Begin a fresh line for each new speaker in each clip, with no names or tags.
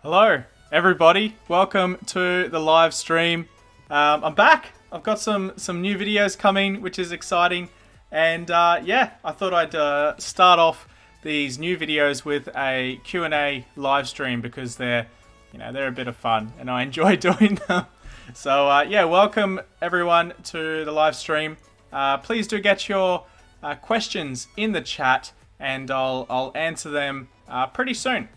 Hello, everybody. Welcome to the live stream. I'm back. I've got some new videos coming, which is exciting. And yeah, I thought I'd start off these new videos with a Q&A live stream because they're a bit of fun and I enjoy doing them. So yeah, welcome everyone to the live stream. Please do get your questions in the chat and I'll answer them pretty soon.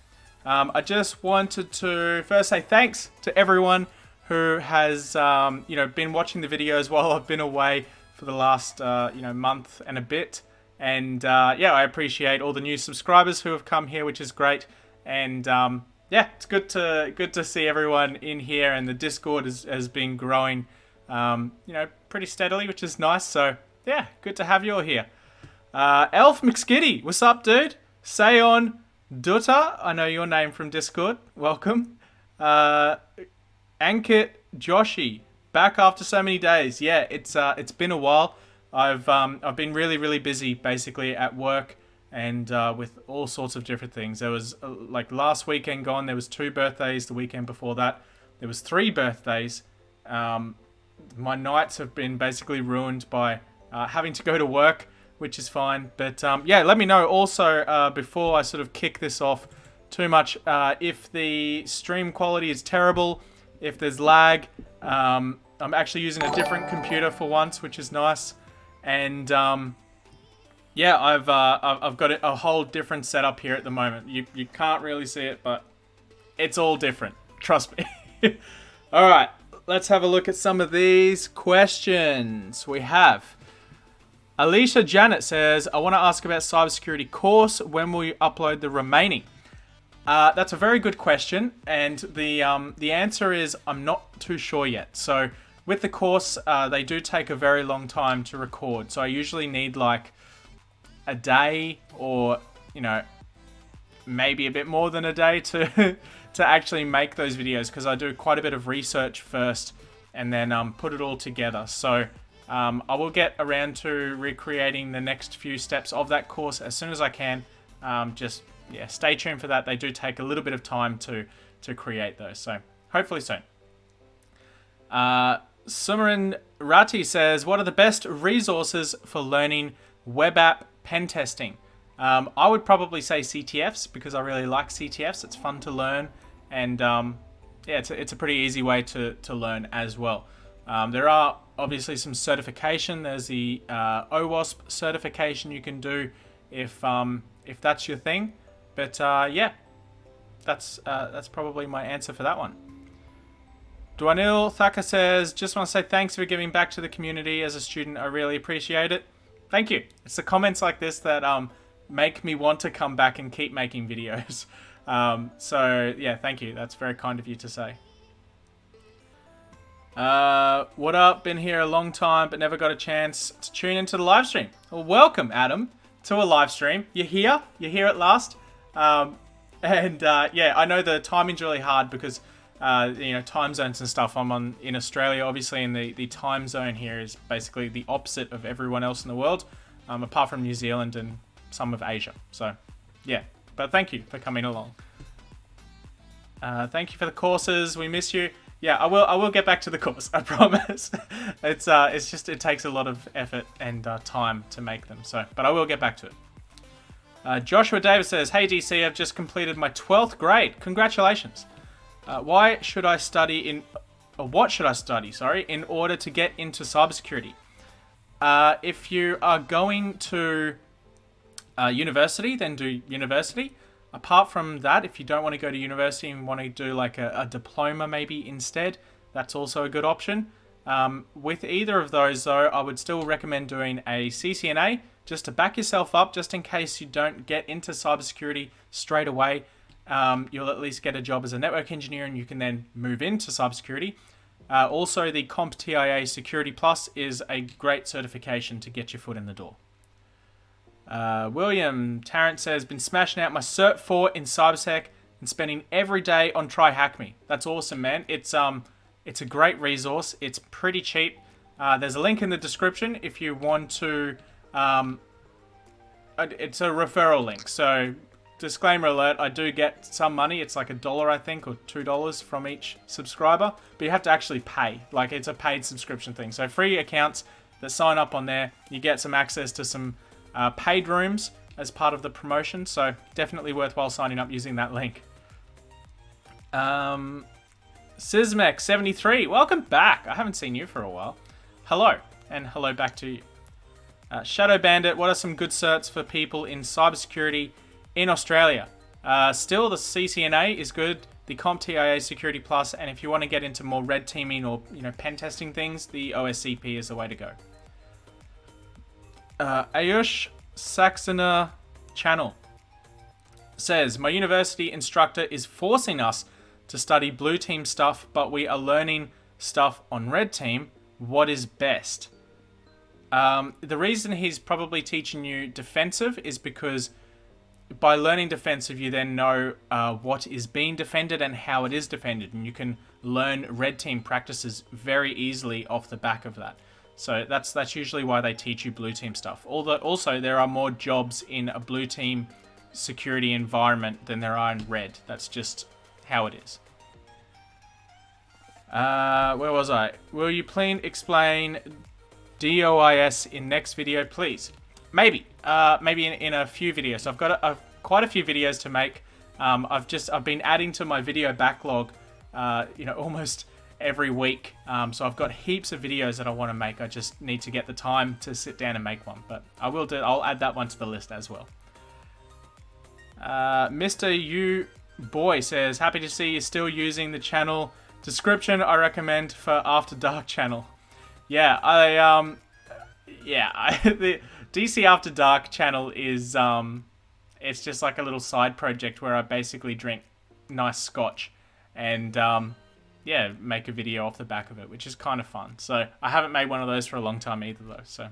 I just wanted to first say thanks to everyone who has been watching the videos while I've been away for the last month and a bit. And yeah, I appreciate all the new subscribers who have come here, which is great. And yeah, it's good to see everyone in here, and the Discord has been growing pretty steadily, which is nice. So yeah, good to have you all here. Elf McSkitty, what's up, dude? Sayon Dutta, I know your name from Discord. Welcome. Ankit Joshi, back after so many days. Yeah, it's been a while. I've been really busy, basically at work and with all sorts of different things. There was like last weekend gone. There was 2 birthdays. The weekend before that, there was 3 birthdays. My nights have been basically ruined by having to go to work, which is fine. But yeah, let me know also before I sort of kick this off too much if the stream quality is terrible, if there's lag. I'm actually using a different computer for once, which is nice. And yeah, I've got a whole different setup here at the moment. You can't really see it, but it's all different. Trust me. All right, let's have a look at some of these questions. We have Alicia Janet says, I want to ask about cybersecurity course. When will you upload the remaining? That's a very good question, and the answer is I'm not too sure yet. So with the course, they do take a very long time to record. So I usually need like a day, or maybe a bit more than a day to to actually make those videos, because I do quite a bit of research first and then put it all together. So I will get around to recreating the next few steps of that course as soon as I can. Just yeah, stay tuned for that. They do take a little bit of time to create those, so hopefully soon. Sumaran Rati says, what are the best resources for learning web app pen testing? I would probably say Ctfs, because I really like Ctfs. It's fun to learn, and yeah, it's a pretty easy way to learn as well. There are obviously some certification. There's the OWASP certification you can do if that's your thing. But yeah, that's probably my answer for that one. Dwanil Thaka says, just want to say thanks for giving back to the community as a student. I really appreciate it. Thank you. It's the comments like this that make me want to come back and keep making videos. So yeah, thank you. That's very kind of you to say. What up? Been here a long time, but never got a chance to tune into the live stream. Well, welcome, Adam, to a live stream. You're here. You're here at last. And yeah, I know the timing's really hard because time zones and stuff. I'm in Australia, obviously, and the time zone here is basically the opposite of everyone else in the world, apart from New Zealand and some of Asia. So yeah, but thank you for coming along. Thank you for the courses. We miss you. Yeah, I will get back to the course. I promise. It's just it takes a lot of effort and time to make them. So, but I will get back to it. Joshua Davis says, "Hey DC, I've just completed my 12th grade. Congratulations. What should I study in order to get into cybersecurity? If you are going to university, then do university. Apart from that, if you don't want to go to university and want to do like a diploma maybe instead, that's also a good option. With either of those though, I would still recommend doing a CCNA just to back yourself up, just in case you don't get into cybersecurity straight away. You'll at least get a job as a network engineer and you can then move into cybersecurity. Also, the Comptia Security Plus is a great certification to get your foot in the door. William Tarrant says, been smashing out my Cert 4 in cybersec and spending every day on TryHackMe. That's awesome, man. It's a great resource. It's pretty cheap. There's a link in the description if you want to. It's a referral link, so disclaimer alert, I do get some money. It's like $1, I think, or $2 from each subscriber. But you have to actually pay. Like, it's a paid subscription thing. So free accounts that sign up on there, you get some access to some paid rooms as part of the promotion. So definitely worthwhile signing up using that link. Sismek73, welcome back. I haven't seen you for a while. Hello, and hello back to you. Shadow Bandit, what are some good certs for people in cybersecurity in Australia? Still, the CCNA is good, the Comptia Security Plus, and if you want to get into more red teaming or pen testing things, the Oscp is the way to go. Ayush Saxena Channel says, my university instructor is forcing us to study blue team stuff, but we are learning stuff on red team. What is best? The reason he's probably teaching you defensive is because by learning defensive, you then know what is being defended and how it is defended. And you can learn red team practices very easily off the back of that. So that's usually why they teach you blue team stuff. Although also there are more jobs in a blue team security environment than there are in red. That's just how it is. Where was I? Will you please explain DOIS in next video, please? Maybe. Maybe in a few videos. So I've got quite a few videos to make. I've been adding to my video backlog, almost every week. So I've got heaps of videos that I want to make. I just need to get the time to sit down and make one. But I will do. I'll add that one to the list as well. Mr. U Boy says, happy to see you still using the channel description I recommend for After Dark channel. Yeah, the DC After Dark channel is, it's just like a little side project where I basically drink nice scotch and, make a video off the back of it, which is kind of fun. So I haven't made one of those for a long time either, though. So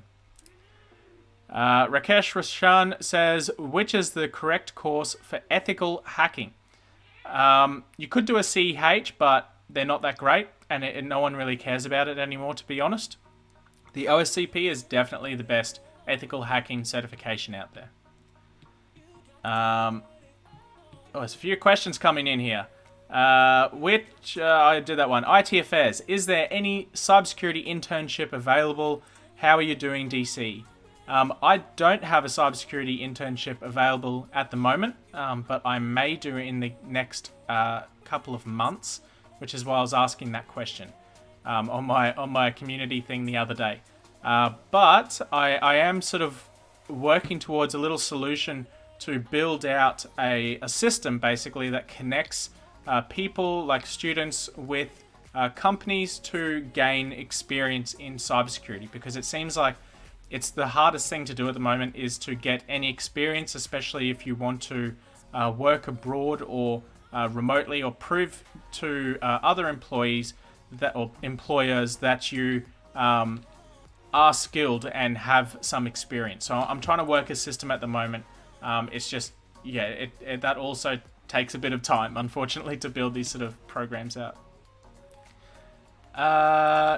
Rakesh Rashan says, which is the correct course for ethical hacking? You could do a CH, but they're not that great, and no one really cares about it anymore, to be honest. The OSCP is definitely the best ethical hacking certification out there. There's a few questions coming in here. I did that one. ITFS, is there any cybersecurity internship available? How are you doing, DC? I don't have a cybersecurity internship available at the moment, but I may do it in the next couple of months, which is why I was asking that question on my community thing the other day. But I am sort of working towards a little solution to build out a system basically that connects people like students with companies to gain experience in cybersecurity, because it seems like it's the hardest thing to do at the moment is to get any experience, especially if you want to work abroad or remotely, or prove to other employees or employers that you are skilled and have some experience. So I'm trying to work a system at the moment. It's just, that also takes a bit of time, unfortunately, to build these sort of programs out.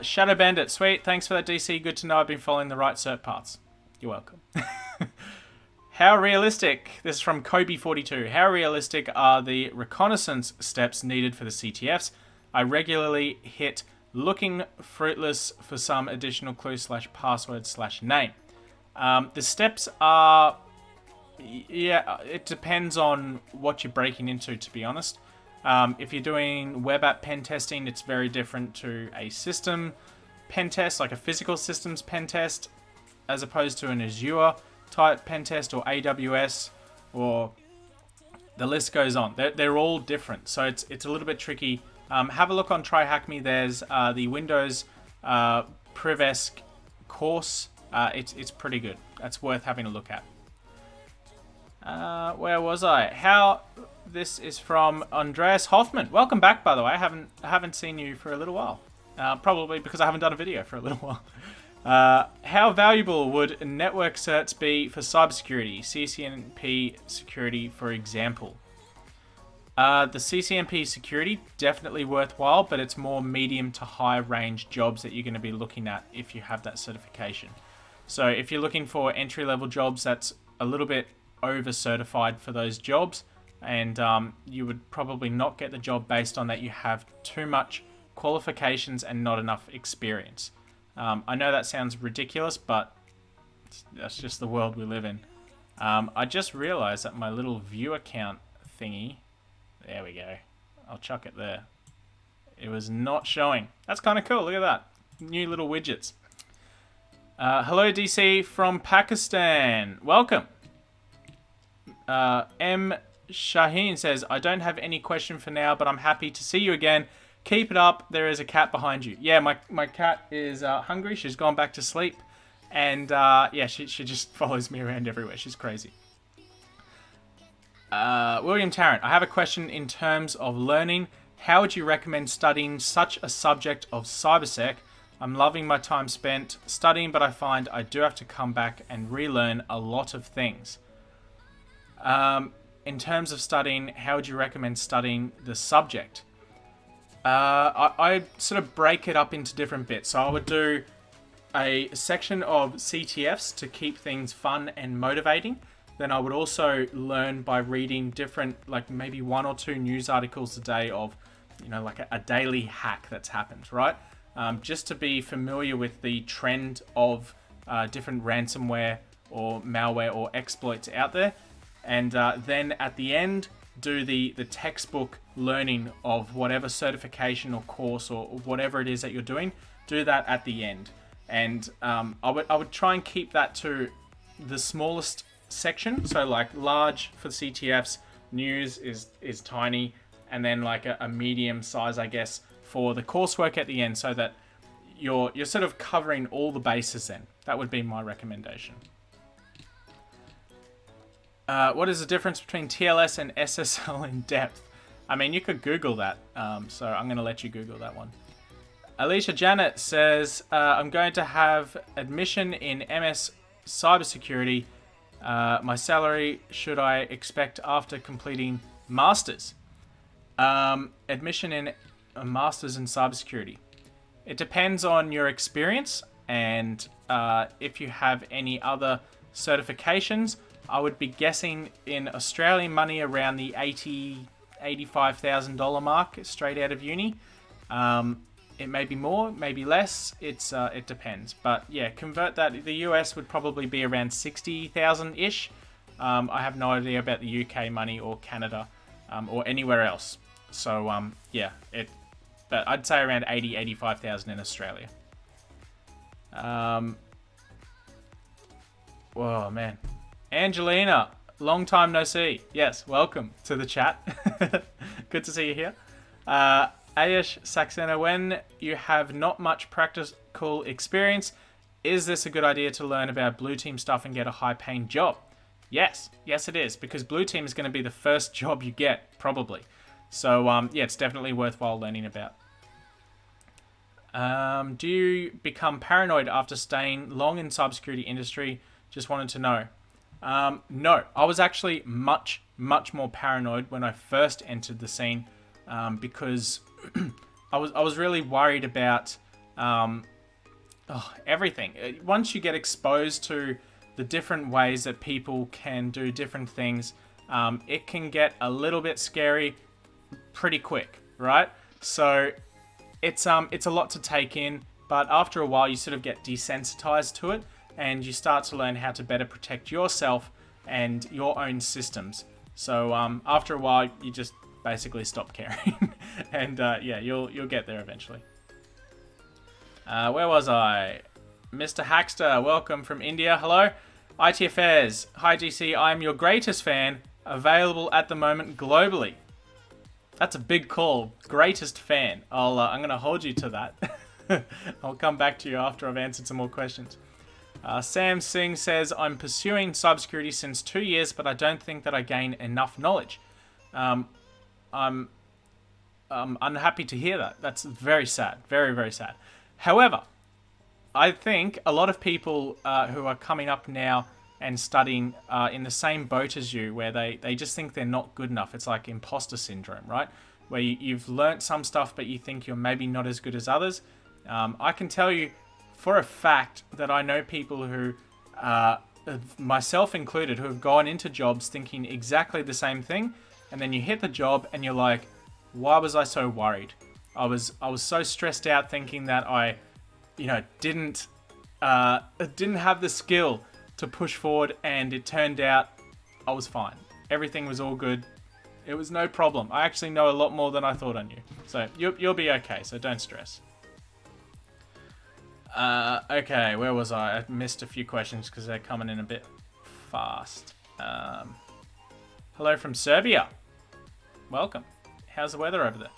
Shadow Bandit, sweet. Thanks for that, DC. Good to know I've been following the right cert paths. You're welcome. How realistic, this is from Kobe42, how realistic are the reconnaissance steps needed for the Ctfs? I regularly hit looking fruitless for some additional clue / password / name. The steps are, it depends on what you're breaking into, to be honest. If you're doing web app pen testing, it's very different to a system pen test, like a physical systems pen test, as opposed to an Azure type pen test or AWS, or the list goes on. They're all different, so it's a little bit tricky. Have a look on TryHackMe. There's the Windows Prevesc course. It's pretty good. That's worth having a look at. Where was I? This is from Andreas Hoffman. Welcome back, by the way. I haven't seen you for a little while. Probably because I haven't done a video for a little while. How valuable would network certs be for cybersecurity? CCNP security, for example. The CCNP security, definitely worthwhile, but it's more medium to high range jobs that you're going to be looking at if you have that certification. So if you're looking for entry-level jobs, that's a little bit over-certified for those jobs, and you would probably not get the job based on that you have too much qualifications and not enough experience. I know that sounds ridiculous, but that's just the world we live in. I just realized that my little view account thingy, there we go, I'll chuck it there. It was not showing. That's kind of cool, look at that. New little widgets. Hello DC from Pakistan. Welcome. M. Shaheen says, I don't have any question for now, but I'm happy to see you again. Keep it up. There is a cat behind you. Yeah, my cat is hungry. She's gone back to sleep. And yeah, she just follows me around everywhere. She's crazy. William Tarrant, I have a question in terms of learning. How would you recommend studying such a subject of cybersec? I'm loving my time spent studying, but I find I do have to come back and relearn a lot of things. In terms of studying, how would you recommend studying the subject? I sort of break it up into different bits. So I would do a section of Ctfs to keep things fun and motivating. Then I would also learn by reading different, like maybe 1 or 2 news articles a day of, you know, like a daily hack that's happened, right? Just to be familiar with the trend of different ransomware or malware or exploits out there. And then at the end, do the textbook learning of whatever certification or course or whatever it is that you're doing. Do that at the end. And I would try and keep that to the smallest section. So like large for CTFs, news is tiny, and then like a medium size, I guess, for the coursework at the end, so that you're sort of covering all the bases then. That would be my recommendation. What is the difference between TLS and SSL in depth? I mean, you could Google that, so I'm going to let you Google that one. Alicia Janet says, I'm going to have admission in MS Cybersecurity. My salary should I expect after completing Masters? Admission in a Masters in Cybersecurity. It depends on your experience and if you have any other certifications. I would be guessing in Australian money around the $85,000 mark straight out of uni. It may be more, maybe less. It depends. But yeah, convert that. The US would probably be around 60,000-ish. I have no idea about the UK money or Canada or anywhere else. So yeah, but I'd say around 85,000 in Australia. Whoa, man. Angelina, long time no see. Yes, welcome to the chat. Good to see you here. Ayush Saxena, when you have not much practical experience, is this a good idea to learn about blue team stuff and get a high paying job? Yes, it is, because blue team is going to be the first job you get, probably. So yeah, it's definitely worthwhile learning about. Do you become paranoid after staying long in cybersecurity industry? Just wanted to know. No, I was actually much more paranoid when I first entered the scene, because I was really worried about everything. Once you get exposed to the different ways that people can do different things, it can get a little bit scary pretty quick, right? So it's a lot to take in, but after a while you sort of get desensitized to it, and you start to learn how to better protect yourself and your own systems. So after a while, you just basically stop caring, and yeah, you'll get there eventually. Where was I? Mr. Hackster, welcome from India. Hello. ITFS. Hi GC, I'm your greatest fan. Available at the moment globally. That's a big call. Greatest fan. I'm gonna hold you to that. I'll come back to you after I've answered some more questions. Sam Singh says, I'm pursuing cybersecurity since 2 years, but I don't think that I gain enough knowledge. I'm unhappy to hear that. That's very sad. Very, very sad. However, I think a lot of people who are coming up now and studying in the same boat as you, where they just think they're not good enough. It's like imposter syndrome, right? Where you've learnt some stuff, but you think you're maybe not as good as others. I can tell you for a fact that I know people who myself included, who have gone into jobs thinking exactly the same thing, and then you hit the job and you're like, why was I so worried? I was so stressed out thinking that I, didn't have the skill to push forward, and it turned out I was fine. Everything was all good. It was no problem. I actually know a lot more than I thought I knew. So you'll be okay, so don't stress. Okay, where was I? I missed a few questions because they're coming in a bit fast. Hello from Serbia. Welcome. How's the weather over there?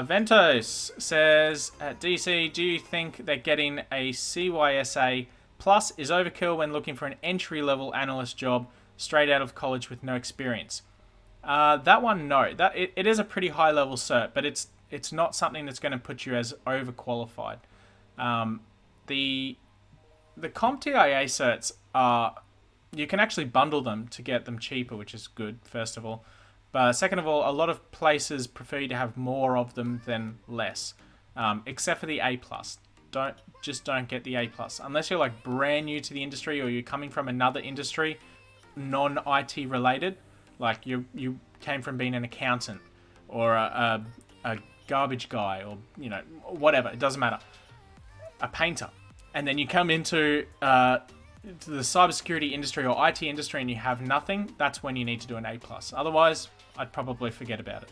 Ventos says, at DC, do you think that getting a CYSA plus is overkill when looking for an entry-level analyst job straight out of college with no experience? That one, no. It is a pretty high-level cert, but it's not something that's going to put you as overqualified. The CompTIA certs you can actually bundle them to get them cheaper, which is good, first of all. But second of all, a lot of places prefer you to have more of them than less, except for the A+. Don't get the A+. Unless you're like brand new to the industry or you're coming from another industry, non-IT related, like you came from being an accountant or a garbage guy or, whatever, it doesn't matter. A painter. And then you come into to the cybersecurity industry or IT industry and you have nothing, that's when you need to do an A+. Otherwise, I'd probably forget about it.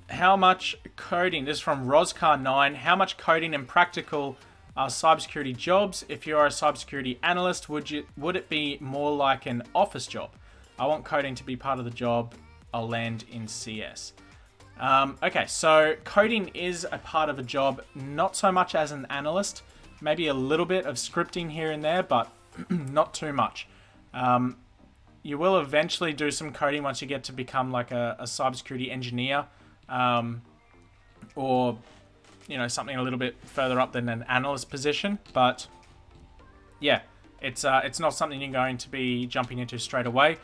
How much coding? This is from Roscar9. How much coding and practical are cybersecurity jobs? If you're a cybersecurity analyst, would it be more like an office job? I want coding to be part of the job. I'll land in CS. Okay, so coding is a part of a job, not so much as an analyst. Maybe a little bit of scripting here and there, but not too much. You will eventually do some coding once you get to become like a cybersecurity engineer, or something a little bit further up than an analyst position. But yeah, it's not something you're going to be jumping into straight away.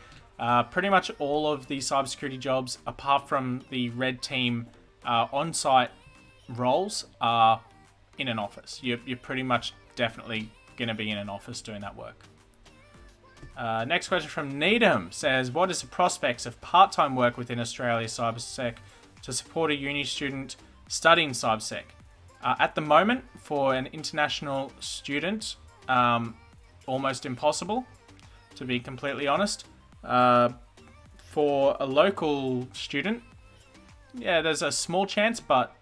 Pretty much all of the cybersecurity jobs, apart from the red team on-site roles, are in an office. You're pretty much definitely going to be in an office doing that work. Next question from Needham says, what is the prospects of part-time work within Australia CyberSec to support a uni student studying CyberSec? At the moment, for an international student, almost impossible, to be completely honest. For a local student, yeah, there's a small chance, but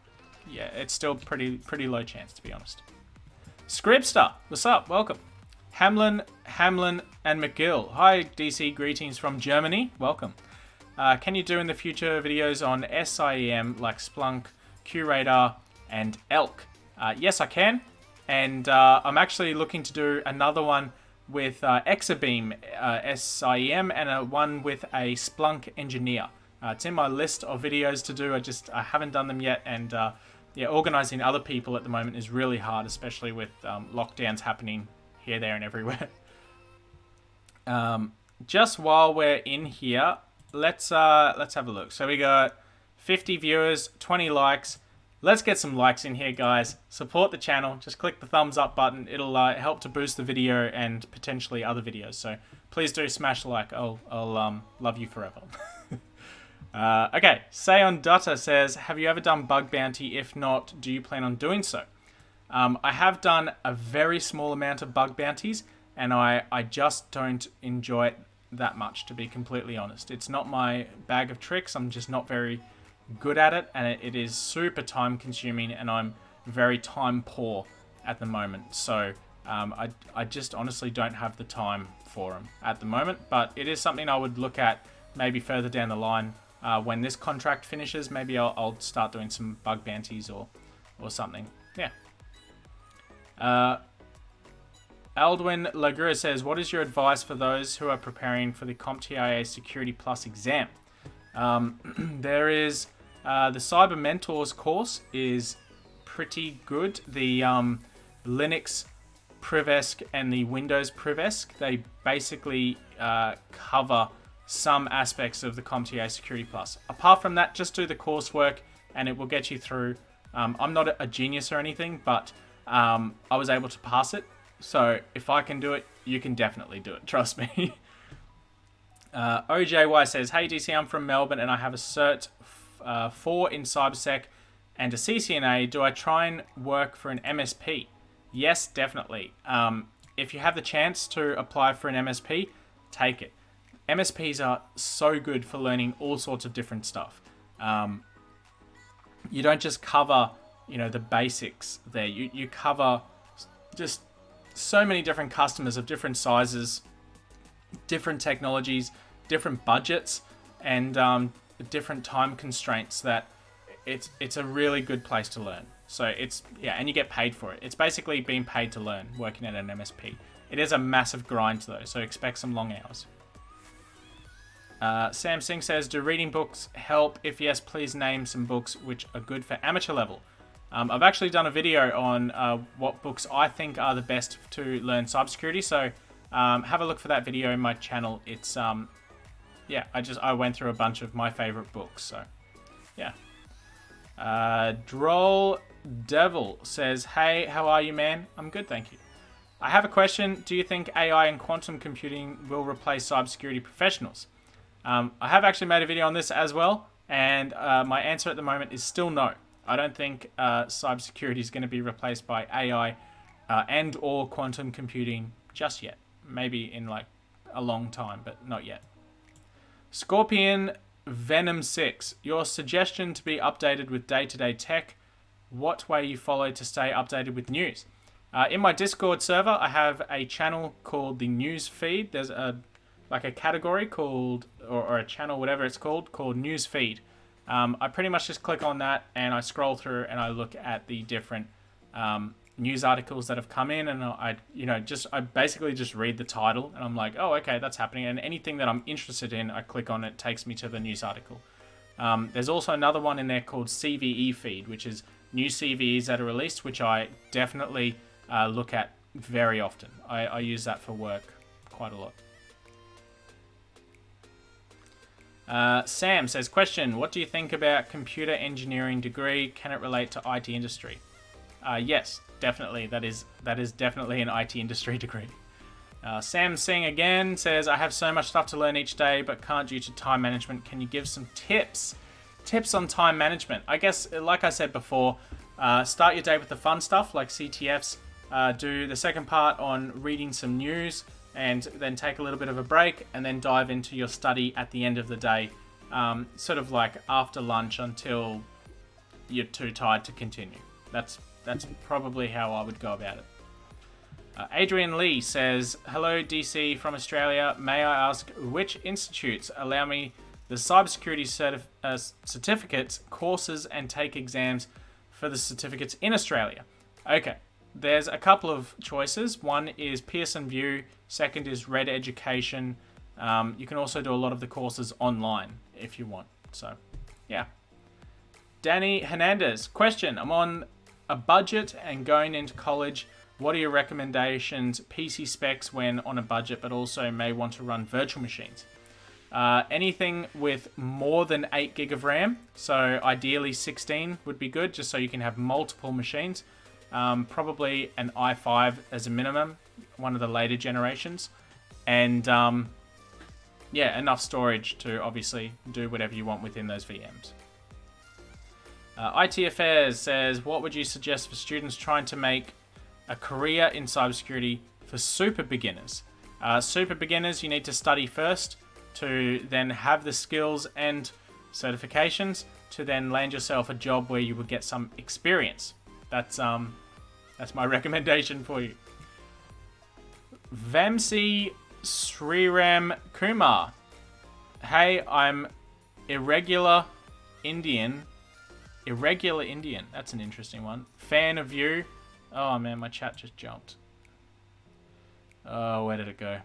yeah, it's still pretty low chance, to be honest. Scripster, what's up? Welcome. Hamlin, and McGill. Hi, DC. Greetings from Germany. Welcome. Can you do in the future videos on SIEM like Splunk, QRadar, and ELK? Yes, I can. And I'm actually looking to do another one with Exabeam SIEM and one with a Splunk engineer. It's in my list of videos to do. I haven't done them yet, and yeah, organizing other people at the moment is really hard, especially with lockdowns happening here, there, and everywhere. Just while we're in here, let's have a look. So we got 50 viewers, 20 likes. Let's get some likes in here, guys. Support the channel. Just click the thumbs up button. It'll help to boost the video and potentially other videos. So please do smash a like. I'll love you forever. Okay, Sayon Dutta says, have you ever done bug bounty? If not, do you plan on doing so? I have done a very small amount of bug bounties, and I just don't enjoy it that much, to be completely honest. It's not my bag of tricks. I'm just not very good at it, and it is super time consuming, and I'm very time poor at the moment. So I just honestly don't have the time for them at the moment, but it is something I would look at maybe further down the line. When this contract finishes, maybe I'll start doing some bug bounties or something. Yeah. Aldwin Lagura says, what is your advice for those who are preparing for the Comptia Security Plus exam? There is the Cyber Mentors course is pretty good. The Linux Privesc and the Windows Privesc, they basically cover some aspects of the Comptia Security Plus. Apart from that, just do the coursework and it will get you through. I'm not a genius or anything, but I was able to pass it. So if I can do it, you can definitely do it. Trust me. OJY says, hey DC, I'm from Melbourne and I have a Cert 4 in CyberSec and a CCNA. Do I try and work for an MSP? Yes, definitely. If you have the chance to apply for an MSP, take it. MSPs are so good for learning all sorts of different stuff. You don't just cover, the basics there. You cover just so many different customers of different sizes, different technologies, different budgets, and different time constraints that it's a really good place to learn. So and you get paid for it. It's basically being paid to learn, working at an MSP. It is a massive grind though, so expect some long hours. Sam Singh says, do reading books help? If yes, please name some books which are good for amateur level. I've actually done a video on what books I think are the best to learn cybersecurity, so have a look for that video in my channel. It's I went through a bunch of my favorite books, so yeah. Droll Devil says, hey, how are you, man? I'm good, thank you. I have a question. Do you think AI and quantum computing will replace cybersecurity professionals? I have actually made a video on this as well, and my answer at the moment is still no. I don't think cybersecurity is going to be replaced by AI and or quantum computing just yet. Maybe in like a long time, but not yet. Scorpion Venom 6, your suggestion to be updated with day-to-day tech. What way you follow to stay updated with news? In my Discord server, I have a channel called the News Feed. There's a category called, or a channel, whatever it's called News Feed. I pretty much just click on that and I scroll through and I look at the different news articles that have come in, and I basically just read the title and I'm like, oh, okay, that's happening. And anything that I'm interested in, I click on it, takes me to the news article. There's also another one in there called CVE Feed, which is new CVEs that are released, which I definitely look at very often. I use that for work quite a lot. Sam says, question, what do you think about computer engineering degree? Can it relate to IT industry? Yes, definitely. That is definitely an IT industry degree. Sam Singh again says, I have so much stuff to learn each day, but can't due to time management. Can you give some tips? Tips on time management. I guess, like I said before, start your day with the fun stuff like Ctfs. Do the second part on reading some news, and then take a little bit of a break, and then dive into your study at the end of the day, sort of like after lunch until you're too tired to continue. That's probably how I would go about it. Adrian Lee says, hello DC from Australia. May I ask which institutes allow me the cybersecurity certificates, courses, and take exams for the certificates in Australia? Okay. There's a couple of choices. One is Pearson VUE. Second is Red Education. You can also do a lot of the courses online if you want. So, yeah. Danny Hernandez. Question. I'm on a budget and going into college. What are your recommendations? PC specs when on a budget, but also may want to run virtual machines. Anything with more than 8 gig of RAM. So, ideally 16 would be good, just so you can have multiple machines. Probably an i5 as a minimum, one of the later generations, and enough storage to obviously do whatever you want within those VMs. IT Affairs says, what would you suggest for students trying to make a career in cybersecurity for super beginners? Super beginners, you need to study first to then have the skills and certifications to then land yourself a job where you would get some experience. That's my recommendation for you. Vamsi Sriram Kumar. Hey, I'm Irregular Indian. That's an interesting one. Fan of you. Oh man, my chat just jumped. Oh, where did it go?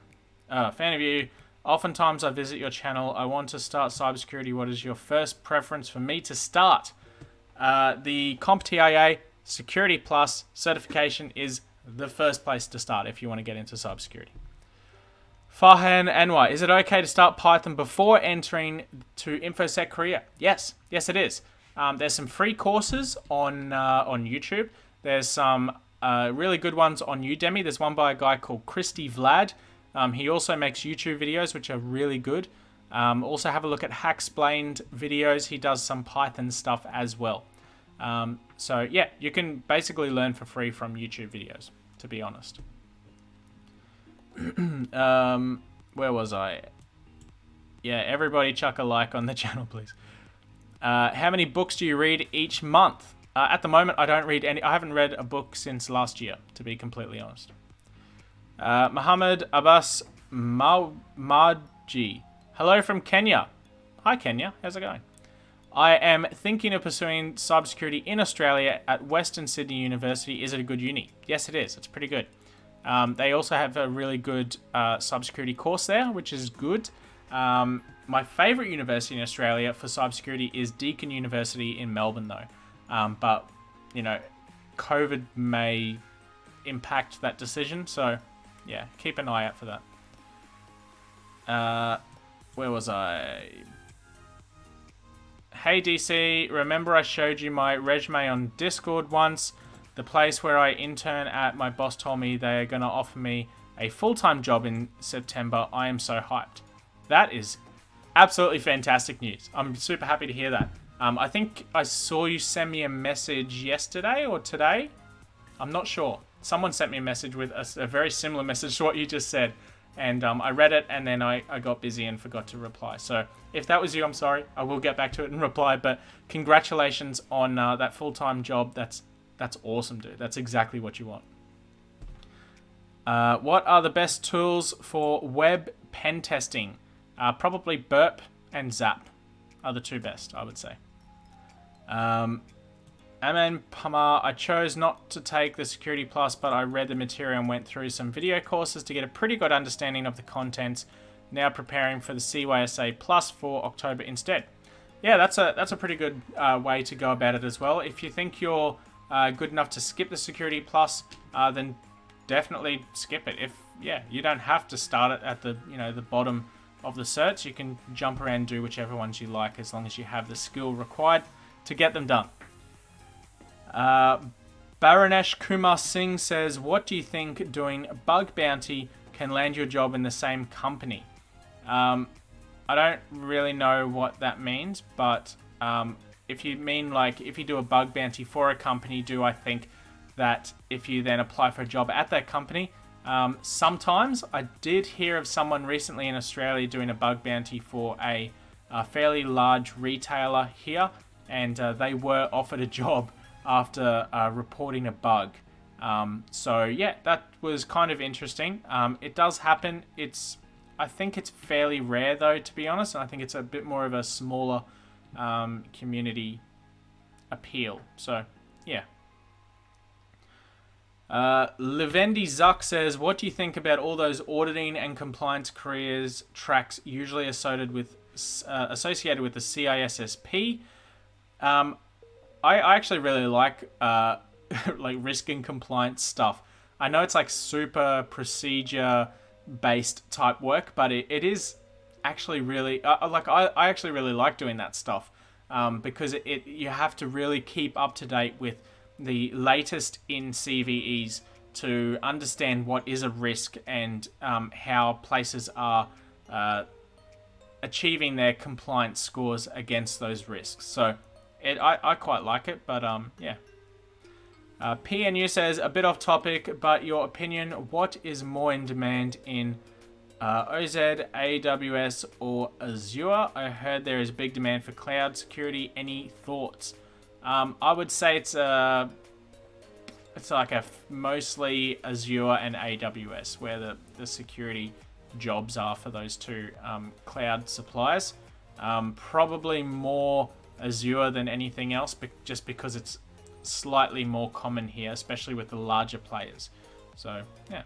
Fan of you. Oftentimes I visit your channel. I want to start cybersecurity. What is your first preference for me to start? The Comptia Security Plus certification is the first place to start if you want to get into cybersecurity. Farhan Anwar, is it okay to start Python before entering to InfoSec career? Yes, it is. There's some free courses on YouTube. There's some really good ones on Udemy. There's one by a guy called Christy Vlad. He also makes YouTube videos, which are really good. Also have a look at Hacksplained videos. He does some Python stuff as well. So yeah, you can basically learn for free from YouTube videos, to be honest. Where was I? Yeah, everybody chuck a like on the channel, please. How many books do you read each month? At the moment, I don't read any. I haven't read a book since last year, to be completely honest. Muhammad Abbas Marji. Hello from Kenya. Hi, Kenya. How's it going? I am thinking of pursuing cybersecurity in Australia at Western Sydney University. Is it a good uni? Yes, it is. It's pretty good. They also have a really good cybersecurity course there, which is good. My favourite university in Australia for cybersecurity is Deakin University in Melbourne, though. But, you know, COVID may impact that decision. So, yeah, keep an eye out for that. Where was I? Hey, DC, remember I showed you my resume on Discord once? The place where I intern at, my boss told me they are going to offer me a full-time job in September. I am so hyped. That is absolutely fantastic news. I'm super happy to hear that. I think I saw you send me a message yesterday or today. I'm not sure. Someone sent me a message with a very similar message to what you just said. And I read it and then I got busy and forgot to reply. So if that was you, I'm sorry. I will get back to it and reply. But congratulations on that full-time job. That's awesome, dude. That's exactly what you want. What are the best tools for web pen testing? Probably Burp and Zap are the two best, I would say. Aman Pamar, I chose not to take the Security Plus, but I read the material and went through some video courses to get a pretty good understanding of the contents. Now preparing for the CYSA Plus for October instead. Yeah, that's a pretty good way to go about it as well. If you think you're good enough to skip the Security Plus, then definitely skip it. You don't have to start it at the bottom of the certs. You can jump around and do whichever ones you like as long as you have the skill required to get them done. Baranesh Kumar Singh says, what do you think doing bug bounty can land your job in the same company? I don't really know what that means, but if you mean like if you do a bug bounty for a company, I think that if you then apply for a job at that company, sometimes I did hear of someone recently in Australia doing a bug bounty for a fairly large retailer here, and they were offered a job after reporting a bug. So yeah, that was kind of interesting. It does happen. I think it's fairly rare though, to be honest, and I think it's a bit more of a smaller community appeal. So yeah. Levendi Zuck says, what do you think about all those auditing and compliance careers tracks usually associated with the CISSP? I actually really like like risk and compliance stuff. I know it's like super procedure based type work, but it is actually really I actually really like doing that stuff because you have to really keep up to date with the latest in CVEs to understand what is a risk and how places are achieving their compliance scores against those risks. So I quite like it, but yeah. PNU says, a bit off topic, but your opinion, what is more in demand in OZ, AWS, or Azure? I heard there is big demand for cloud security. Any thoughts? I would say it's like mostly Azure and AWS where the security jobs are for those two cloud suppliers. Probably more Azure than anything else, but just because it's slightly more common here, especially with the larger players. So yeah.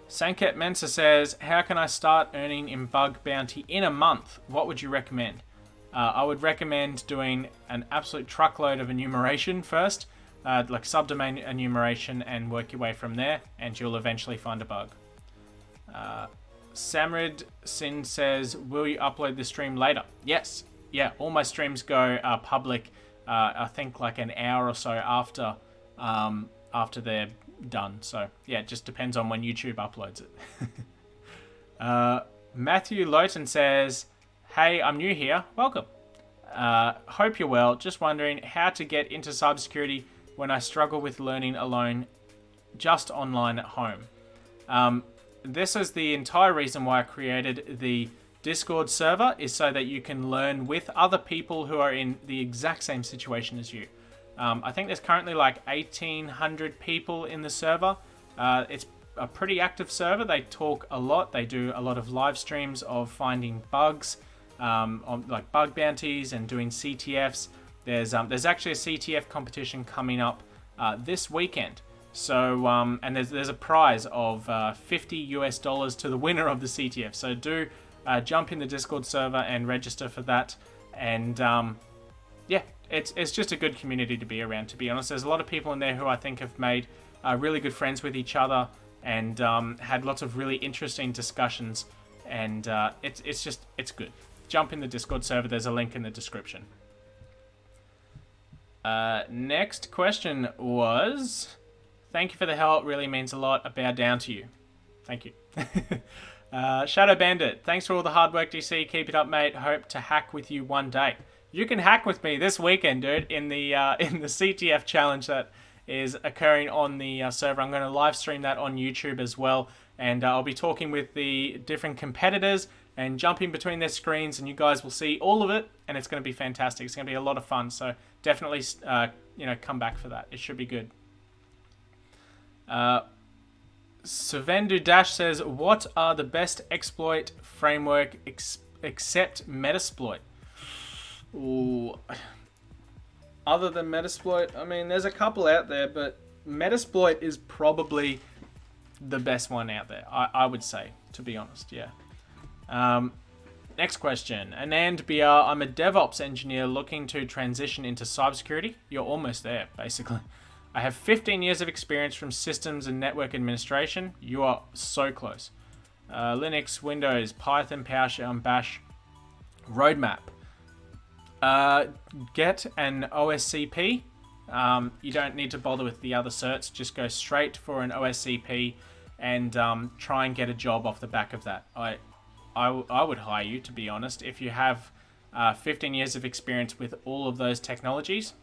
Sanket Mensa says, how can I start earning in bug bounty in a month? What would you recommend? I would recommend doing an absolute truckload of enumeration first, like subdomain enumeration, and work your way from there, and you'll eventually find a bug. Samrid Sin says, will you upload the stream later? Yes. Yeah, all my streams go public, I think like an hour or so after after they're done. So yeah, it just depends on when YouTube uploads it. Matthew Lowton says, "Hey, I'm new here. Welcome. Hope you're well. Just wondering how to get into cybersecurity when I struggle with learning alone, just online at home." This is the entire reason why I created the Discord server, is so that you can learn with other people who are in the exact same situation as you. I think there's currently like 1,800 people in the server. It's a pretty active server. They talk a lot. They do a lot of live streams of finding bugs, on like bug bounties and doing Ctfs. There's actually a Ctf competition coming up this weekend. So and there's a prize of $50 to the winner of the Ctf. So do jump in the Discord server and register for that. And yeah, it's just a good community to be around, to be honest. There's a lot of people in there who I think have made really good friends with each other, and had lots of really interesting discussions. And it's good. Jump in the Discord server. There's a link in the description. Next question was, "Thank you for the help. Really means a lot. I bow down to you." Thank you. Shadow Bandit, "Thanks for all the hard work, DC. Keep it up, mate. Hope to hack with you one day." You can hack with me this weekend, dude, in the CTF challenge that is occurring on the server. I'm going to live stream that on YouTube as well, and I'll be talking with the different competitors and jumping between their screens, and you guys will see all of it, and it's going to be fantastic. It's going to be a lot of fun, so definitely come back for that. It should be good. Suvendu Dash says, "What are the best exploit framework except Metasploit?" Ooh. Other than Metasploit, I mean, there's a couple out there, but Metasploit is probably the best one out there, I would say, to be honest, yeah. Next question. Anand BR, "I'm a DevOps engineer looking to transition into cybersecurity." You're almost there, basically. "I have 15 years of experience from systems and network administration." You are so close. Linux, Windows, Python, PowerShell, and Bash. Roadmap. Get an OSCP. You don't need to bother with the other certs. Just go straight for an OSCP and try and get a job off the back of that. I would hire you, to be honest. If you have 15 years of experience with all of those technologies,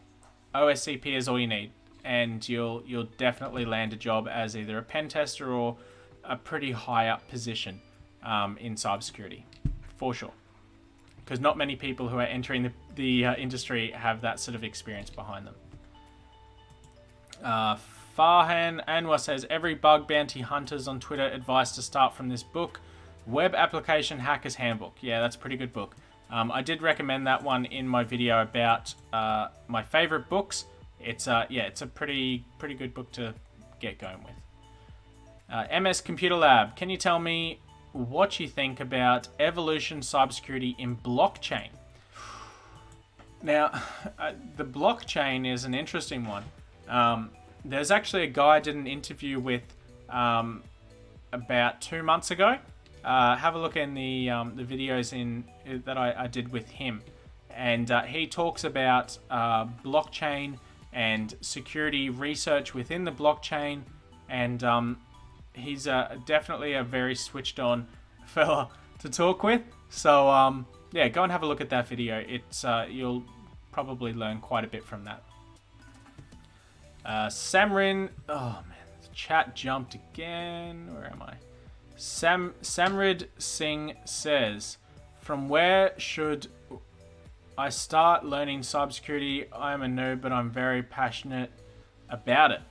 OSCP is all you need, and you'll definitely land a job as either a pen tester or a pretty high up position in cybersecurity, for sure. Because not many people who are entering the industry have that sort of experience behind them. Farhan Anwar says, "Every bug bounty hunters on Twitter advice to start from this book, Web Application Hacker's Handbook." Yeah, that's a pretty good book. I did recommend that one in my video about my favorite books. It's a pretty good book to get going with. MS Computer Lab, "Can you tell me what you think about evolution cybersecurity in blockchain?" Now, the blockchain is an interesting one. There's actually a guy I did an interview with about 2 months ago. Have a look in the videos that I did with him, and he talks about blockchain and security research within the blockchain, and he's definitely a very switched on fella to talk with. So yeah, go and have a look at that video. It's you'll probably learn quite a bit from that. Samrin, oh man, the chat jumped again. Where am I? Samrid Singh says, "From where should I start learning cybersecurity? I am a noob, but I'm very passionate about it."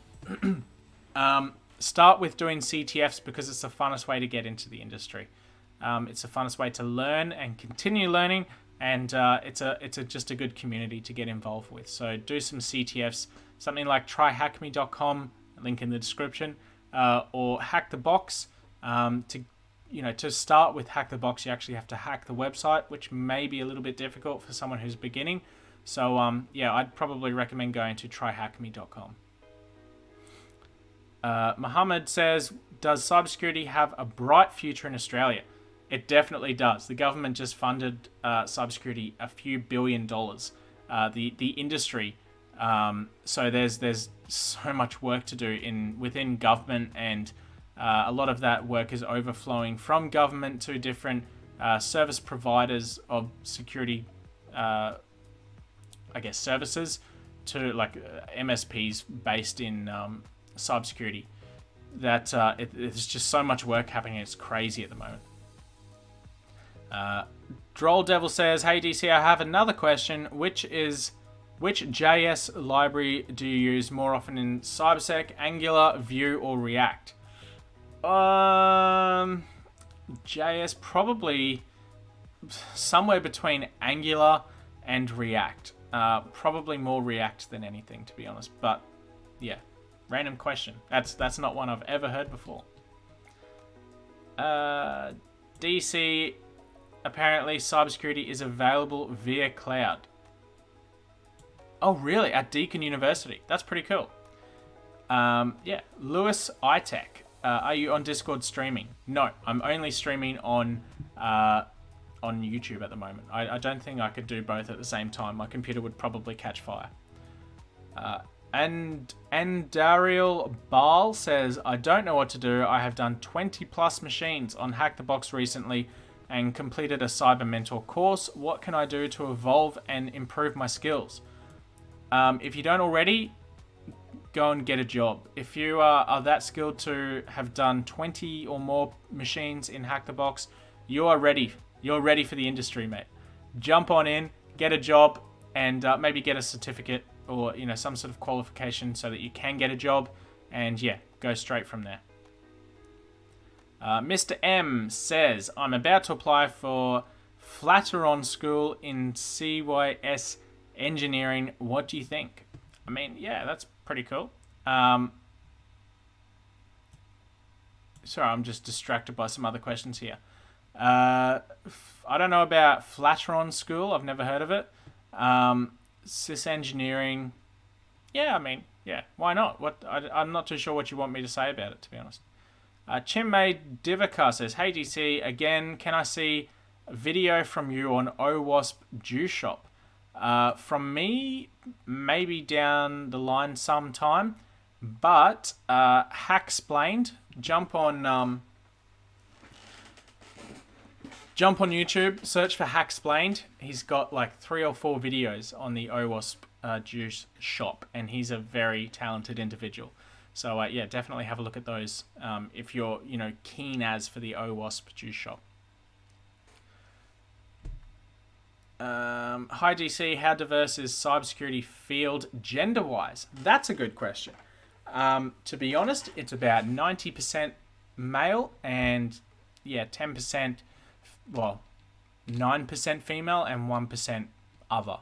Start with doing CTFs because it's the funnest way to get into the industry. It's the funnest way to learn and continue learning, and it's just a good community to get involved with. So do some CTFs, something like tryhackme.com, link in the description, or Hack the Box. To start with Hack the Box, you actually have to hack the website, which may be a little bit difficult for someone who's beginning. So yeah, I'd probably recommend going to tryhackme.com. Muhammad says, "Does cybersecurity have a bright future in Australia?" It definitely does. The government just funded cybersecurity a few $1 billion. The industry So there's so much work to do within government, and a lot of that work is overflowing from government to different service providers of security, services, to like MSPs based in cybersecurity. That it's just so much work happening. It's crazy at the moment. Droll Devil says, "Hey DC, I have another question. Which JS library do you use more often in CyberSec? Angular, Vue, or React?" JS, probably somewhere between Angular and React. Probably more React than anything, to be honest. But yeah, random question. That's not one I've ever heard before. DC, apparently cybersecurity is available via cloud. Oh, really? At Deakin University. That's pretty cool. Yeah, Lewis iTech. Are you on Discord streaming? No, I'm only streaming on YouTube at the moment. I don't think I could do both at the same time. My computer would probably catch fire. And Dariel Baal says, "I don't know what to do. I have done 20 plus machines on Hack the Box recently and completed a Cyber Mentor course. What can I do to evolve and improve my skills?" If you don't already, go and get a job. If you are that skilled to have done 20 or more machines in Hack the Box, you are ready. You're ready for the industry, mate. Jump on in, get a job, and maybe get a certificate or some sort of qualification so that you can get a job, and yeah, go straight from there. Mr. M says, "I'm about to apply for Flatiron School in CYS Engineering. What do you think?" I mean, yeah, that's pretty cool. Sorry, I'm just distracted by some other questions here. I don't know about Flatiron School. I've never heard of it. Sys Engineering. Yeah, I mean, yeah, why not? I'm not too sure what you want me to say about it, to be honest. Chinmay Divakar says, "Hey DC, again, can I see a video from you on OWASP Juice Shop?" From me, maybe down the line sometime, but Hacksplained, jump on YouTube, search for Hacksplained. He's got like 3 or 4 videos on the OWASP Juice Shop, and he's a very talented individual. So yeah, definitely have a look at those if you're keen as for the OWASP Juice Shop. Hi DC, how diverse is cybersecurity field gender-wise? That's a good question. To be honest, it's about 90% male and 10%, 9% female and 1% other.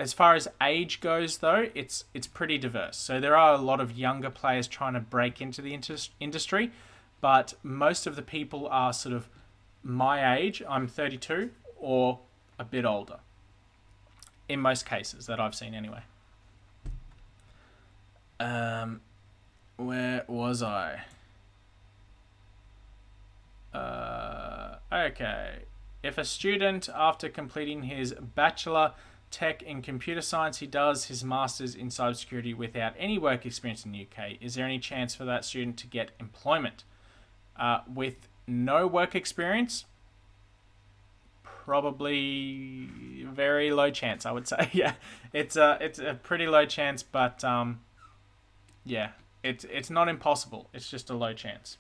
As far as age goes, though, it's pretty diverse. So there are a lot of younger players trying to break into the industry, but most of the people are sort of my age. I'm 32 or a bit older. In most cases that I've seen anyway. Where was I? Okay. If a student, after completing his Bachelor Tech in Computer Science, he does his Master's in Cybersecurity without any work experience in the UK, is there any chance for that student to get employment? With no work experience, probably very low chance, I would say. Yeah, it's a pretty low chance, but yeah, it's not impossible. It's just a low chance.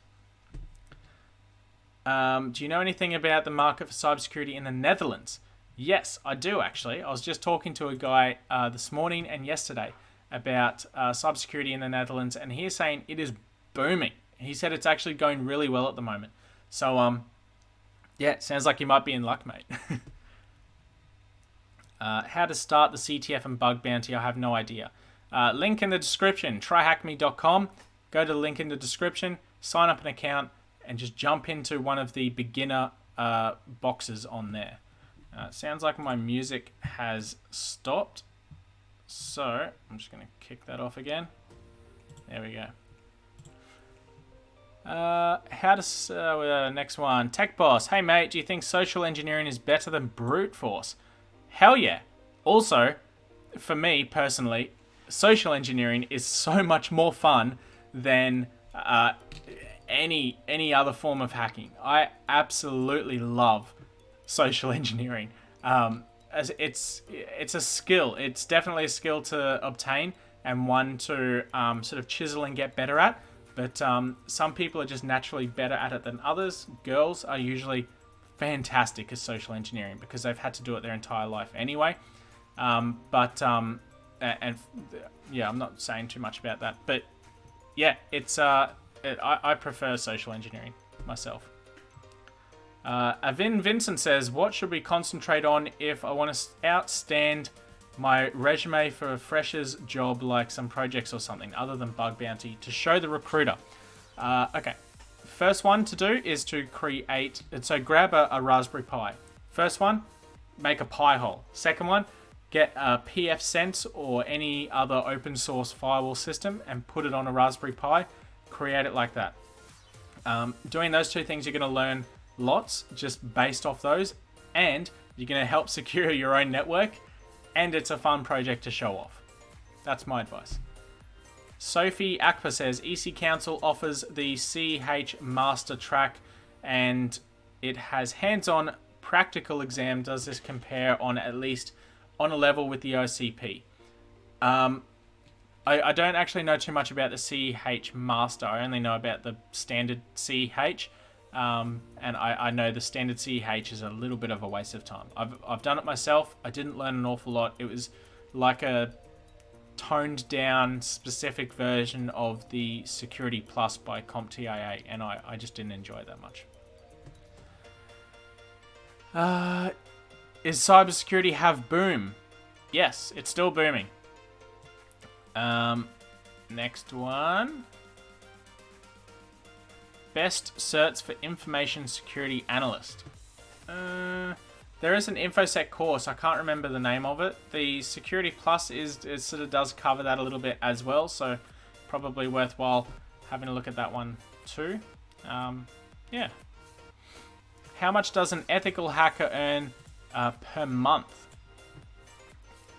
Do you know anything about the market for cybersecurity in the Netherlands? Yes, I do actually. I was just talking to a guy this morning and yesterday about cybersecurity in the Netherlands, and he's saying it is booming. He said it's actually going really well at the moment. So, yeah, sounds like you might be in luck, mate. How to start the CTF and bug bounty, I have no idea. Link in the description, tryhackme.com. Go to the link in the description, sign up an account, and just jump into one of the beginner boxes on there. Sounds like my music has stopped. So, I'm just going to kick that off again. There we go. Next one. Tech Boss. Hey mate, do you think social engineering is better than brute force? Hell yeah. Also, for me personally, social engineering is so much more fun than any other form of hacking. I absolutely love social engineering. As it's a skill. It's definitely a skill to obtain and one to sort of chisel and get better at. But some people are just naturally better at it than others. Girls are usually fantastic at social engineering because they've had to do it their entire life anyway. And yeah, I'm not saying too much about that, but yeah, I prefer social engineering myself. Avin Vincent says, what should we concentrate on if I want to outstand my resume for a fresher's job, like some projects or something other than bug bounty, to show the recruiter? Okay, first one to do is to create, so grab a Raspberry Pi. First one, make a Pi hole. Second one, get a pfSense or any other open source firewall system and put it on a Raspberry Pi. Create it like that. Doing those two things, you're going to learn lots just based off those, and you're going to help secure your own network, and it's a fun project to show off. That's my advice. Sophie Akpa says, EC Council offers the CH Master track and it has hands-on practical exam. Does this compare on at least on a level with the Oscp? I don't actually know too much about the CH Master. I only know about the standard CH. And I know the standard CH is a little bit of a waste of time. I've done it myself. I didn't learn an awful lot. It was like a toned down specific version of the Security Plus by Comptia, and I just didn't enjoy it that much. Is cybersecurity have boom? Yes, it's still booming. Next one. Best certs for information security analyst. There is an InfoSec course. I can't remember the name of it. The Security Plus it sort of does cover that a little bit as well, so probably worthwhile having a look at that one too. Yeah. How much does an ethical hacker earn per month?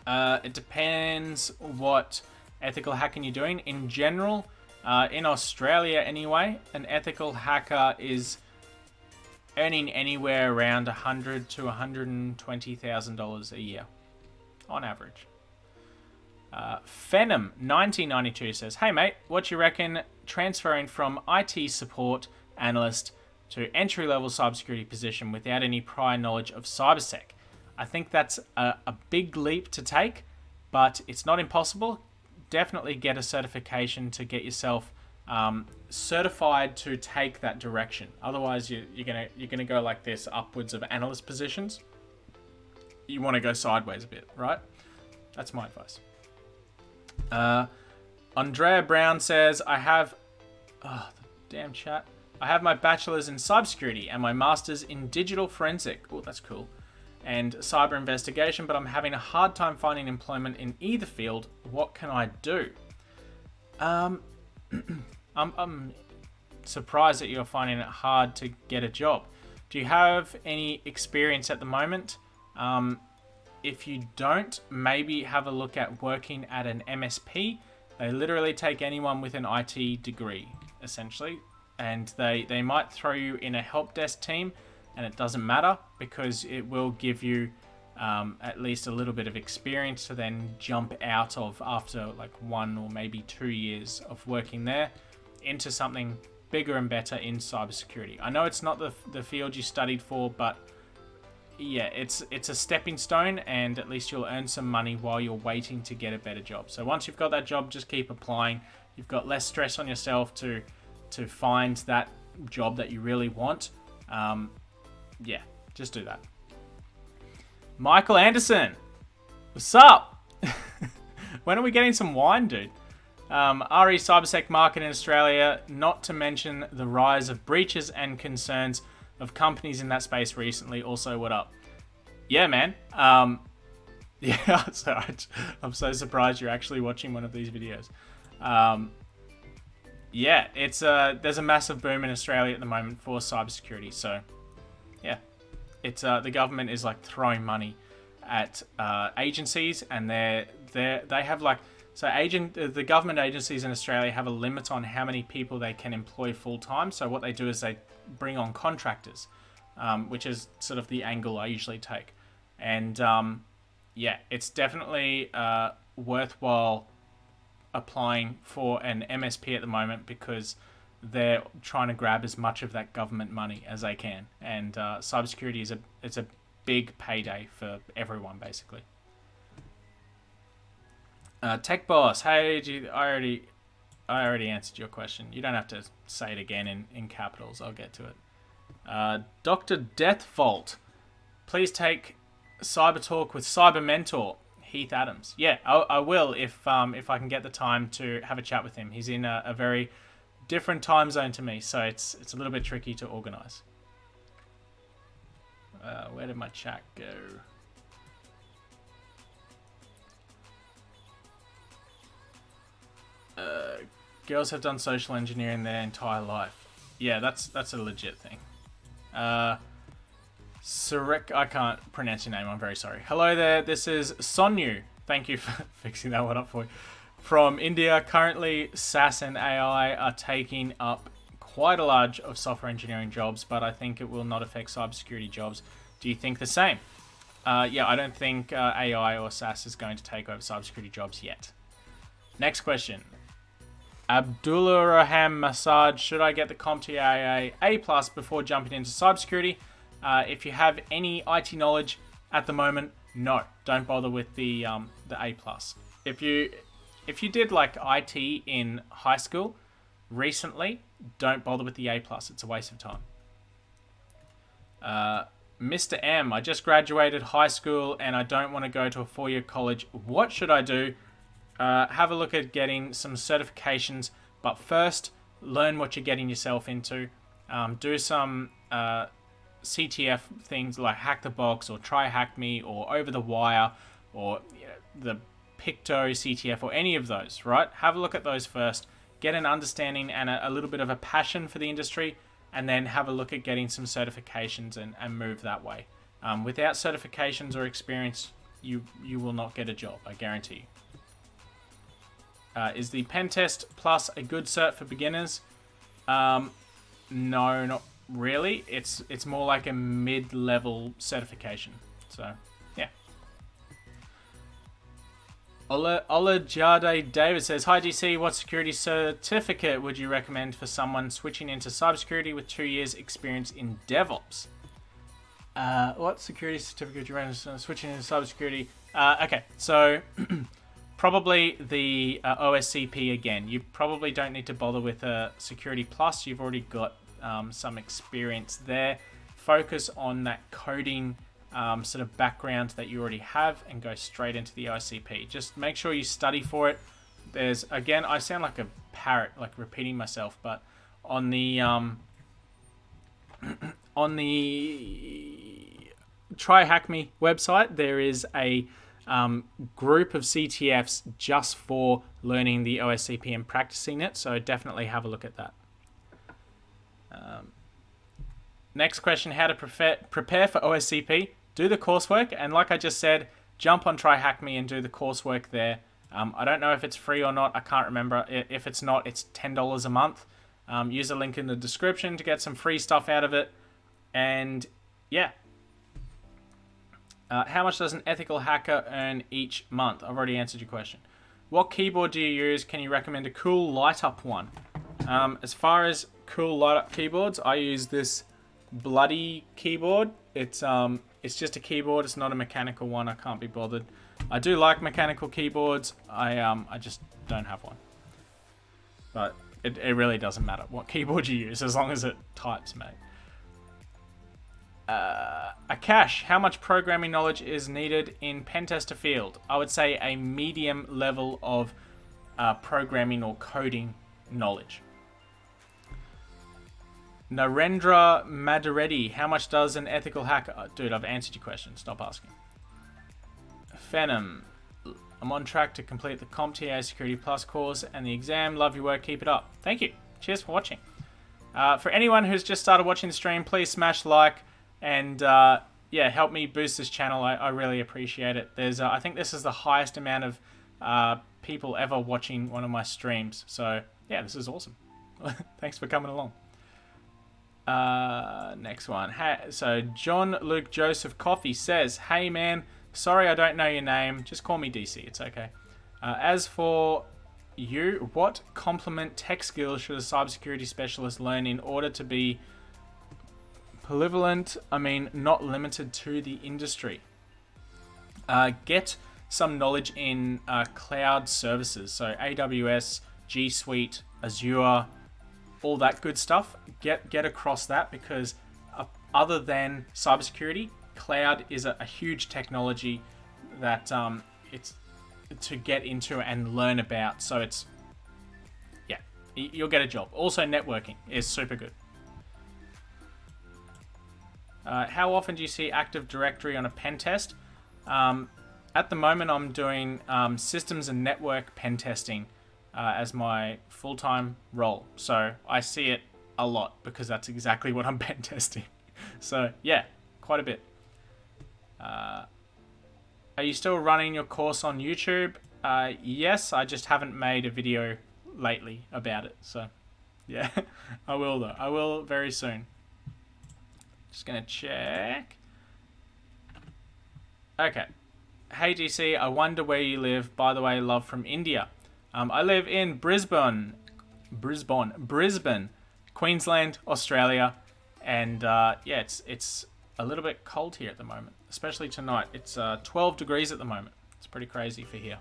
It depends what ethical hacking you're doing. In general, in Australia anyway, an ethical hacker is earning anywhere around $100,000 to $120,000 a year, on average. Phenom 1992 says, "Hey mate, what you reckon transferring from IT support analyst to entry-level cybersecurity position without any prior knowledge of cybersec? I think that's a big leap to take, but it's not impossible. Definitely get a certification to get yourself certified to take that direction. Otherwise, you're gonna go like this, upwards of analyst positions. You want to go sideways a bit, right? That's my advice." Andrea Brown says, "I have the damn chat. I have my bachelor's in cybersecurity and my master's in digital forensic. Oh, that's cool. And cyber investigation, but I'm having a hard time finding employment in either field. What can I do?" I'm surprised that you're finding it hard to get a job. Do you have any experience at the moment? If you don't, maybe have a look at working at an MSP. They literally take anyone with an IT degree, essentially, and they might throw you in a help desk team, and it doesn't matter because it will give you at least a little bit of experience to then jump out of after like 1 or maybe 2 years of working there into something bigger and better in cybersecurity. I know it's not the field you studied for, but yeah, it's a stepping stone, and at least you'll earn some money while you're waiting to get a better job. So once you've got that job, just keep applying. You've got less stress on yourself to find that job that you really want. Yeah, just do that. Michael Anderson, what's up? When are we getting some wine, dude? RE cybersec market in Australia, not to mention the rise of breaches and concerns of companies in that space recently. Also, what up? Yeah, man. Yeah, so I'm so surprised you're actually watching one of these videos. Yeah, there's a massive boom in Australia at the moment for cybersecurity. So, yeah, it's the government is like throwing money at agencies, and they have like, so the government agencies in Australia have a limit on how many people they can employ full time. So what they do is they bring on contractors, which is sort of the angle I usually take. And yeah, it's definitely worthwhile applying for an MSP at the moment because they're trying to grab as much of that government money as they can. And cybersecurity is a big payday for everyone, basically. Tech Boss, hey, I already answered your question. You don't have to say it again in capitals. I'll get to it. Dr. Deathfault, please take Cyber Talk with Cyber Mentor Heath Adams. Yeah, I will if I can get the time to have a chat with him. He's in a very different time zone to me, so it's a little bit tricky to organize. Where did my chat go? Girls have done social engineering their entire life. Yeah, that's a legit thing. Sarek, I can't pronounce your name, I'm very sorry. Hello there, this is Sonyu. Thank you for fixing that one up for you. From India, currently SAS and AI are taking up quite a large of software engineering jobs, but I think it will not affect cybersecurity jobs. Do you think the same? Yeah, I don't think AI or SAS is going to take over cybersecurity jobs yet. Next question. Abdullah Raham Masad, should I get the Comptia A+ before jumping into cybersecurity? If you have any IT knowledge at the moment, no, don't bother with the A+. If you did like IT in high school recently, don't bother with the A+. It's a waste of time. Mr. M, I just graduated high school and I don't want to go to a 4-year college. What should I do? Have a look at getting some certifications, but first learn what you're getting yourself into. Do some CTF things like Hack the Box or TryHackMe or Over the Wire or the Picto CTF or any of those, right? Have a look at those first. Get an understanding and a little bit of a passion for the industry, and then have a look at getting some certifications and move that way. Without certifications or experience, you will not get a job, I guarantee you. Is the Pen Test Plus a good cert for beginners? No, not really. It's more like a mid-level certification. So, yeah. Olajade David says, hi DC, what security certificate would you recommend for someone switching into cybersecurity with 2 years experience in DevOps? What security certificate would you recommend switching into cybersecurity? Okay, so probably the OSCP again. You probably don't need to bother with a Security Plus. You've already got some experience there. Focus on that coding sort of background that you already have and go straight into the OSCP. Just make sure you study for it. There's, again, I sound like a parrot, like repeating myself, but on the on the TryHackMe website, there is a group of Ctfs just for learning the OSCP and practicing it, so definitely have a look at that. Next question, how to prepare for OSCP. Do the coursework, and like I just said, jump on TryHackMe and do the coursework there. I don't know if it's free or not. I can't remember. If it's not, it's $10 a month. Use the link in the description to get some free stuff out of it. And yeah. How much does an ethical hacker earn each month? I've already answered your question. What keyboard do you use? Can you recommend a cool light-up one? As far as cool light-up keyboards, I use this bloody keyboard. It's just a keyboard. It's not a mechanical one. I can't be bothered. I do like mechanical keyboards. I just don't have one. But it really doesn't matter what keyboard you use as long as it types, mate. Akash, how much programming knowledge is needed in Pentester field? I would say a medium level of programming or coding knowledge. Narendra Madareddy, how much does an ethical hacker... Oh, dude, I've answered your question. Stop asking. Phenom, I'm on track to complete the Comptia Security Plus course and the exam. Love your work. Keep it up. Thank you. Cheers for watching. For anyone who's just started watching the stream, please smash like and yeah, help me boost this channel. I really appreciate it. There's I think this is the highest amount of people ever watching one of my streams. So yeah, this is awesome. Thanks for coming along. Next one. So John Luke Joseph Coffee says, "Hey man, sorry I don't know your name. Just call me DC. It's okay. As for you, what complement tech skills should a cybersecurity specialist learn in order to be prevalent? I mean, not limited to the industry. Get some knowledge in cloud services, so AWS, G Suite, Azure, all that good stuff. Get across that, because other than cybersecurity, cloud is a huge technology that it's to get into and learn about. So it's, yeah, you'll get a job. Also, networking is super good. How often do you see Active Directory on a pen test? At the moment, I'm doing systems and network pen testing as my full-time role. So I see it a lot because that's exactly what I'm pen testing. So yeah, quite a bit. Are you still running your course on YouTube? Yes, I just haven't made a video lately about it. So yeah, I will though. I will very soon. Just gonna check. Okay. Hey DC, I wonder where you live. By the way, love from India. I live in Brisbane, Queensland, Australia, and yeah, it's a little bit cold here at the moment, especially tonight. It's 12 degrees at the moment. It's pretty crazy for here.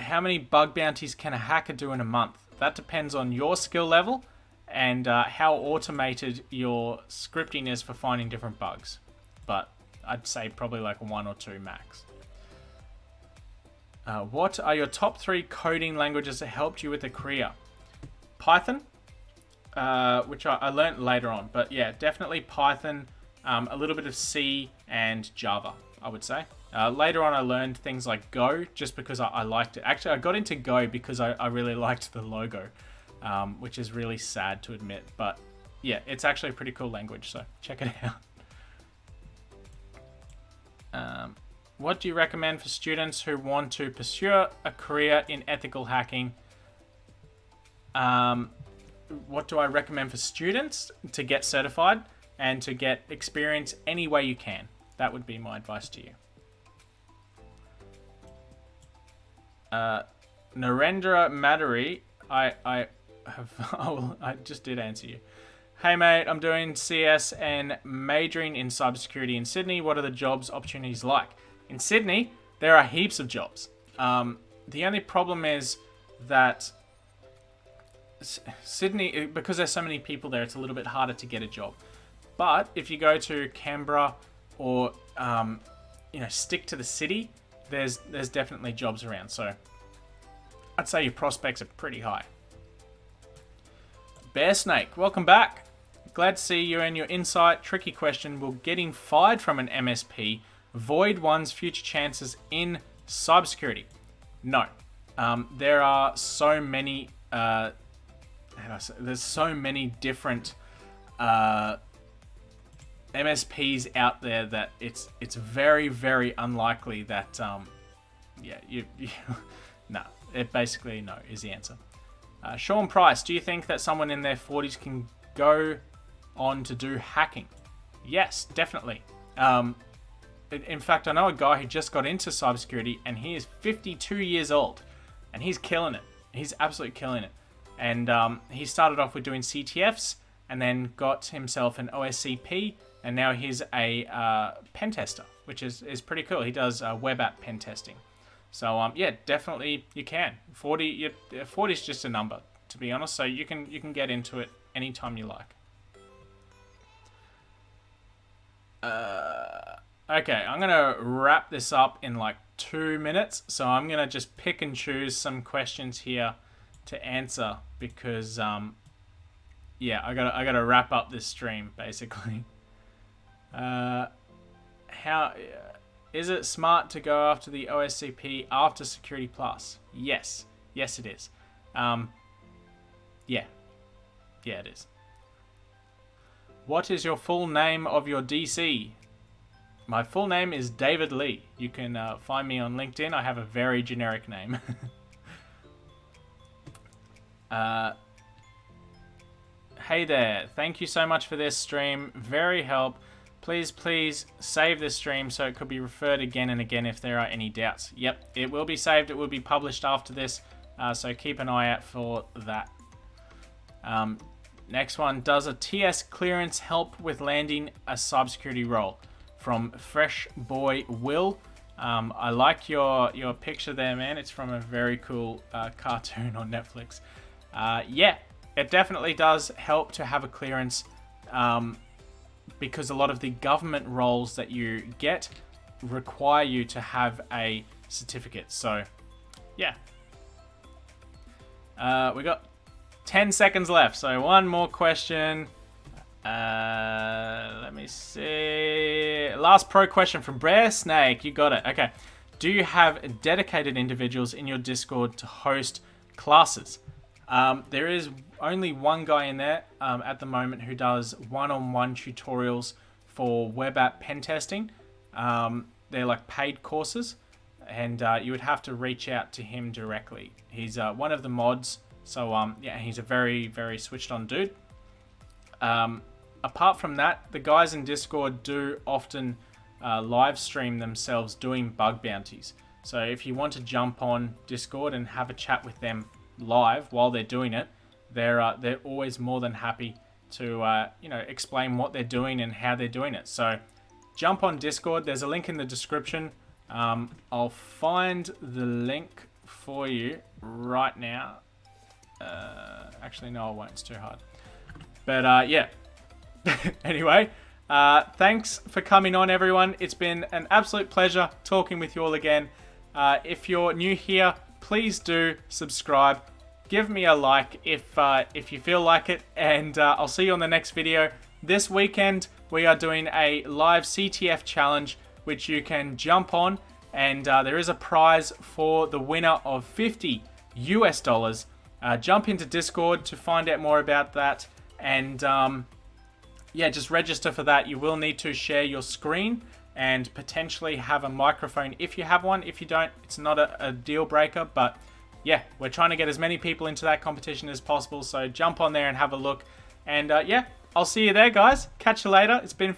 How many bug bounties can a hacker do in a month? That depends on your skill level and how automated your scripting is for finding different bugs. But I'd say probably like 1 or 2 max. What are your top 3 coding languages that helped you with a career? Python, which I learned later on, but yeah, definitely Python, a little bit of C and Java, I would say. Later on, I learned things like Go, just because I liked it. Actually, I got into Go because I really liked the logo, which is really sad to admit, but yeah, it's actually a pretty cool language, so check it out. What do you recommend for students who want to pursue a career in ethical hacking? What do I recommend for students? To get certified and to get experience any way you can. That would be my advice to you. Narendra Madari, I just did answer you. Hey mate, I'm doing CS and majoring in cybersecurity in Sydney. What are the jobs opportunities like? In Sydney, there are heaps of jobs. The only problem is that Sydney, because there's so many people there, it's a little bit harder to get a job. But if you go to Canberra or stick to the city, there's definitely jobs around. So I'd say your prospects are pretty high. Bear Snake, welcome back. Glad to see you and your insight. Tricky question: will getting fired from an MSP void one's future chances in cybersecurity? No. There are so many. There's so many different MSPs out there that it's very, very unlikely that no. It basically no is the answer. Sean Price, do you think that someone in their 40s can go on to do hacking? Yes, definitely. In fact, I know a guy who just got into cybersecurity and he is 52 years old and he's killing it. He's absolutely killing it. And he started off with doing Ctfs and then got himself an Oscp, and now he's a pen tester, which is pretty cool. He does web app pen testing. So yeah, definitely you can. 40 is just a number, to be honest. So you can get into it anytime you like. Okay, I'm gonna wrap this up in like 2 minutes. So I'm gonna just pick and choose some questions here to answer because yeah, I gotta wrap up this stream basically. How is it smart to go after the OSCP after Security Plus? Yes, it is. Yeah, it is. What is your full name of your DC? My full name is David Lee. You can find me on LinkedIn. I have a very generic name. Hey there. Thank you so much for this stream. Very help. Please save this stream so it could be referred again and again if there are any doubts. Yep, it will be saved. It will be published after this. So keep an eye out for that. Next one. Does a TS clearance help with landing a cybersecurity role? From Fresh Boy Will. I like your picture there, man. It's from a very cool cartoon on Netflix. Yeah, it definitely does help to have a clearance because a lot of the government roles that you get require you to have a certificate. So, yeah. We got 10 seconds left. So one more question. Let me see. Last pro question from Brer Snake. You got it. Okay. Do you have dedicated individuals in your Discord to host classes? There is only one guy in there at the moment who does one-on-one tutorials for web app pen testing. They're like paid courses, and you would have to reach out to him directly. He's one of the mods, so yeah, he's a very switched on dude. Apart from that, the guys in Discord do often live stream themselves doing bug bounties. So if you want to jump on Discord and have a chat with them live while they're doing it, they're always more than happy to explain what they're doing and how they're doing it. So jump on Discord. There's a link in the description. I'll find the link for you right now. Actually, no, I won't. It's too hard. But yeah. Anyway, thanks for coming on, everyone. It's been an absolute pleasure talking with you all again. If you're new here, please do subscribe. Give me a like if you feel like it, and I'll see you on the next video. This weekend, we are doing a live CTF challenge, which you can jump on, and there is a prize for the winner of $50 US. Jump into Discord to find out more about that, and yeah, just register for that. You will need to share your screen and potentially have a microphone if you have one. If you don't, it's not a deal breaker, but yeah, we're trying to get as many people into that competition as possible. So jump on there and have a look. And yeah, I'll see you there, guys. Catch you later. It's been fun.